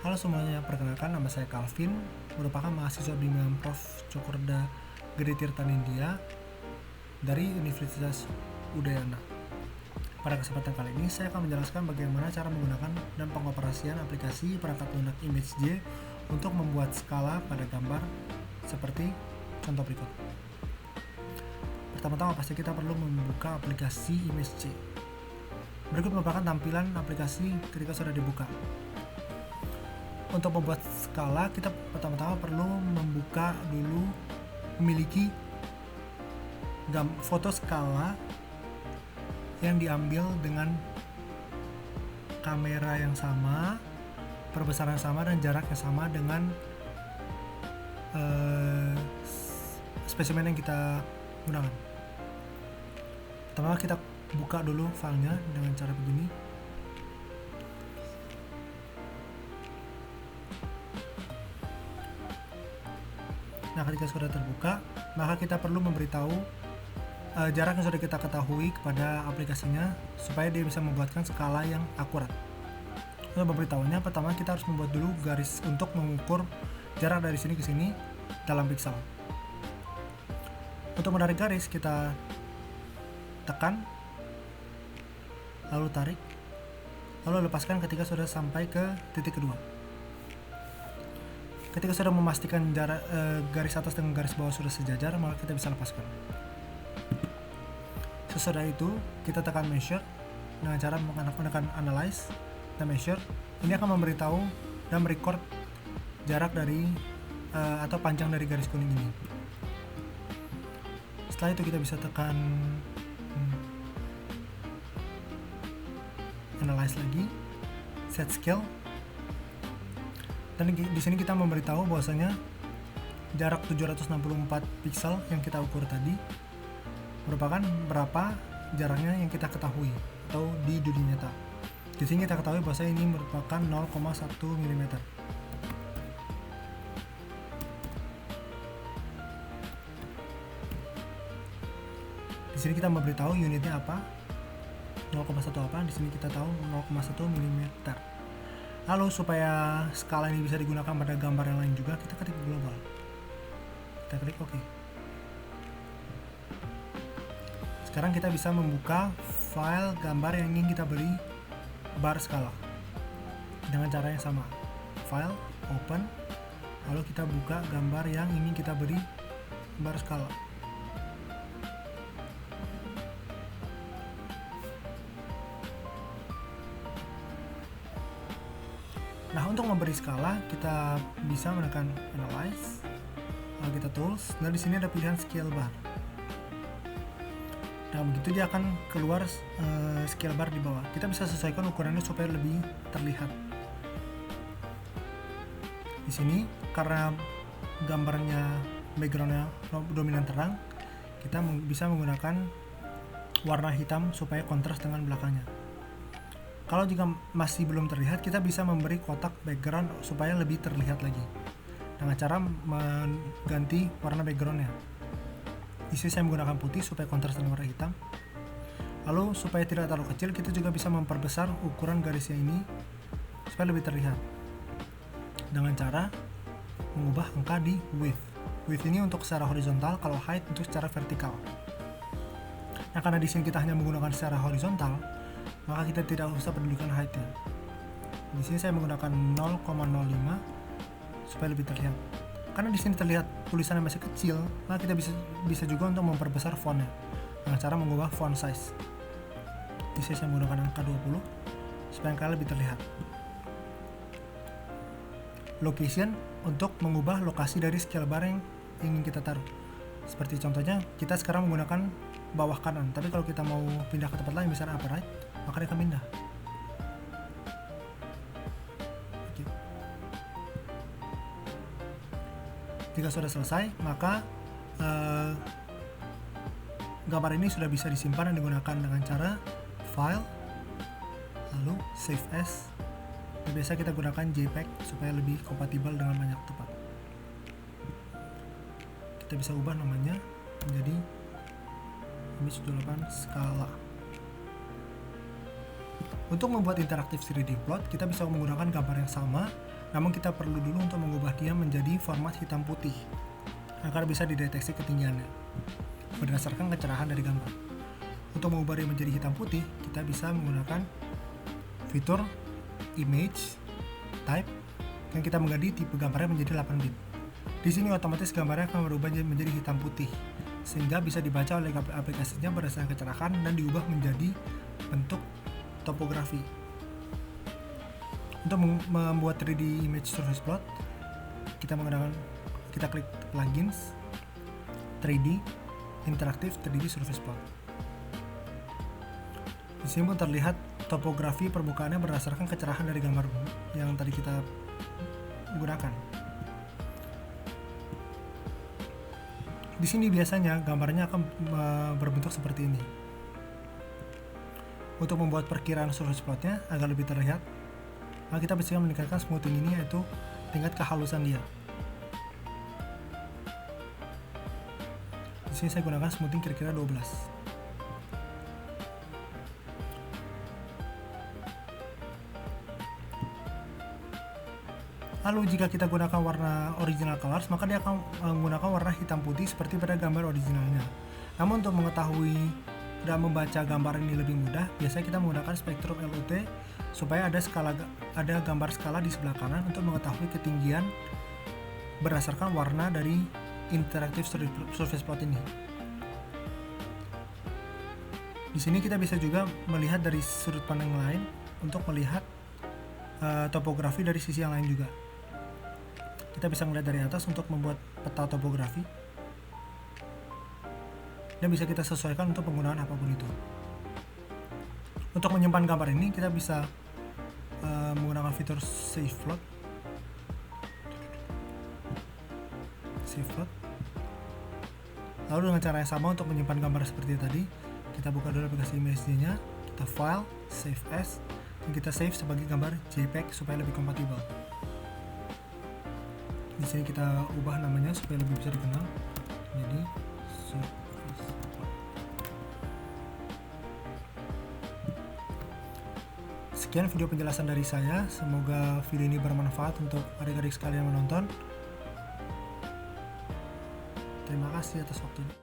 Halo semuanya, perkenalkan nama saya Calvin, merupakan mahasiswa bimbingan Prof. Cokorda Gede Tirta Nindya dari Universitas Udayana. Pada kesempatan kali ini, saya akan menjelaskan bagaimana cara menggunakan dan pengoperasian aplikasi perangkat lunak ImageJ untuk membuat skala pada gambar seperti contoh berikut. Pertama-tama pasti kita perlu membuka aplikasi ImageJ. Berikut merupakan tampilan aplikasi ketika sudah dibuka. Untuk membuat skala, kita pertama-tama perlu memiliki foto skala yang diambil dengan kamera yang sama, perbesaran sama, dan jarak yang sama dengan spesimen yang kita gunakan. Pertama kita buka dulu filenya dengan cara begini. Nah, ketika sudah terbuka, maka kita perlu memberitahu jarak yang sudah kita ketahui kepada aplikasinya supaya dia bisa membuatkan skala yang akurat. Untuk memberitahunya, pertama kita harus membuat dulu garis untuk mengukur jarak dari sini ke sini dalam piksel. Untuk menarik garis, kita tekan, lalu tarik, lalu lepaskan ketika sudah sampai ke titik kedua. Ketika sudah memastikan jarak garis atas dengan garis bawah sudah sejajar, maka kita bisa lepaskan. Sesudah itu, kita tekan measure dengan cara menekan analyze dan measure. Ini akan memberitahu dan merecord jarak dari atau panjang dari garis kuning ini. Setelah itu kita bisa tekan analyze lagi, set scale. Dan di sini kita memberitahu bahwasanya jarak 764 piksel yang kita ukur tadi merupakan berapa jaraknya yang kita ketahui atau di dunia nyata. Di sini kita ketahui bahwa ini merupakan 0,1 mm. Di sini kita memberitahu unitnya apa, 0,1 apa. Di sini kita tahu 0,1 mm. Lalu supaya skala ini bisa digunakan pada gambar yang lain juga, kita ketik global. Kita klik OK. Sekarang kita bisa membuka file gambar yang ingin kita beri bar skala dengan cara yang sama. File, open, lalu kita buka gambar yang ingin kita beri bar skala. Nah, untuk memberi skala, kita bisa menekan Analyze, lalu kita Tools, dan di sini ada pilihan Scale Bar. Nah, begitu dia akan keluar scale bar di bawah. Kita bisa sesuaikan ukurannya supaya lebih terlihat. Di sini, karena gambarnya backgroundnya dominan terang, kita bisa menggunakan warna hitam supaya kontras dengan belakangnya. Kalau jika masih belum terlihat, kita bisa memberi kotak background supaya lebih terlihat lagi dengan cara mengganti warna backgroundnya. Di sini saya menggunakan putih supaya kontras dengan warna hitam. Lalu supaya tidak terlalu kecil, kita juga bisa memperbesar ukuran garisnya ini supaya lebih terlihat dengan cara mengubah angka di width. Width ini untuk secara horizontal, kalau height untuk secara vertikal. Nah, karena di sini kita hanya menggunakan secara horizontal, maka kita tidak usah pedulikan height-nya. Di sini saya menggunakan 0,05 supaya lebih terlihat. Karena di sini terlihat tulisannya masih kecil, maka kita bisa juga untuk memperbesar fontnya dengan cara mengubah font size. Di sini saya menggunakan angka 20 supaya angka lebih terlihat. Location untuk mengubah lokasi dari scale bar yang ingin kita taruh. Seperti contohnya, kita sekarang menggunakan bawah kanan, tapi kalau kita mau pindah ke tempat lain, misalnya upper right, maka dia akan pindah. Oke. Jika sudah selesai, maka gambar ini sudah bisa disimpan dan digunakan dengan cara file, lalu save as. Biasa kita gunakan JPEG supaya lebih kompatibel dengan banyak tempat. Kita bisa ubah namanya menjadi image 28 skala. Untuk membuat interaktif 3D plot, kita bisa menggunakan gambar yang sama, namun kita perlu dulu untuk mengubah dia menjadi format hitam putih agar bisa dideteksi ketinggiannya berdasarkan kecerahan dari gambar. Untuk mengubah dia menjadi hitam putih, kita bisa menggunakan fitur image type yang kita mengganti tipe gambarnya menjadi 8 bit. Di sini otomatis gambarnya akan berubah menjadi hitam putih, sehingga bisa dibaca oleh aplikasinya berdasarkan kecerahan dan diubah menjadi bentuk topografi. Untuk membuat 3D image surface plot, kita klik plugins 3D interaktif 3D surface plot. Di sini pun terlihat topografi permukaannya berdasarkan kecerahan dari gambar yang tadi kita gunakan. Di sini biasanya gambarnya akan berbentuk seperti ini. Untuk membuat perkiraan surface plotnya agar lebih terlihat, maka kita bisa meningkatkan smoothing ini, yaitu tingkat kehalusan dia. Di sini saya gunakan smoothing kira-kira 12. Lalu jika kita gunakan warna original colors, maka dia akan menggunakan warna hitam putih seperti pada gambar originalnya. Namun untuk mengetahui dan membaca gambar ini lebih mudah, biasanya kita menggunakan spektrum LUT supaya ada gambar skala di sebelah kanan untuk mengetahui ketinggian berdasarkan warna dari interaktif surface plot ini. Di sini kita bisa juga melihat dari sudut pandang lain untuk melihat topografi dari sisi yang lain juga. Kita bisa melihat dari atas untuk membuat peta topografi, dan bisa kita sesuaikan untuk penggunaan apapun itu. Untuk menyimpan gambar ini, kita bisa menggunakan fitur save plot. Lalu dengan cara yang sama untuk menyimpan gambar seperti tadi, kita buka dulu aplikasi image-nya, kita file, save as, dan kita save sebagai gambar JPEG supaya lebih kompatibel. Di sini kita ubah namanya supaya lebih bisa dikenal. Jadi sekian video penjelasan dari saya. Semoga video ini bermanfaat untuk adik-adik sekalian menonton. Terima kasih atas waktunya.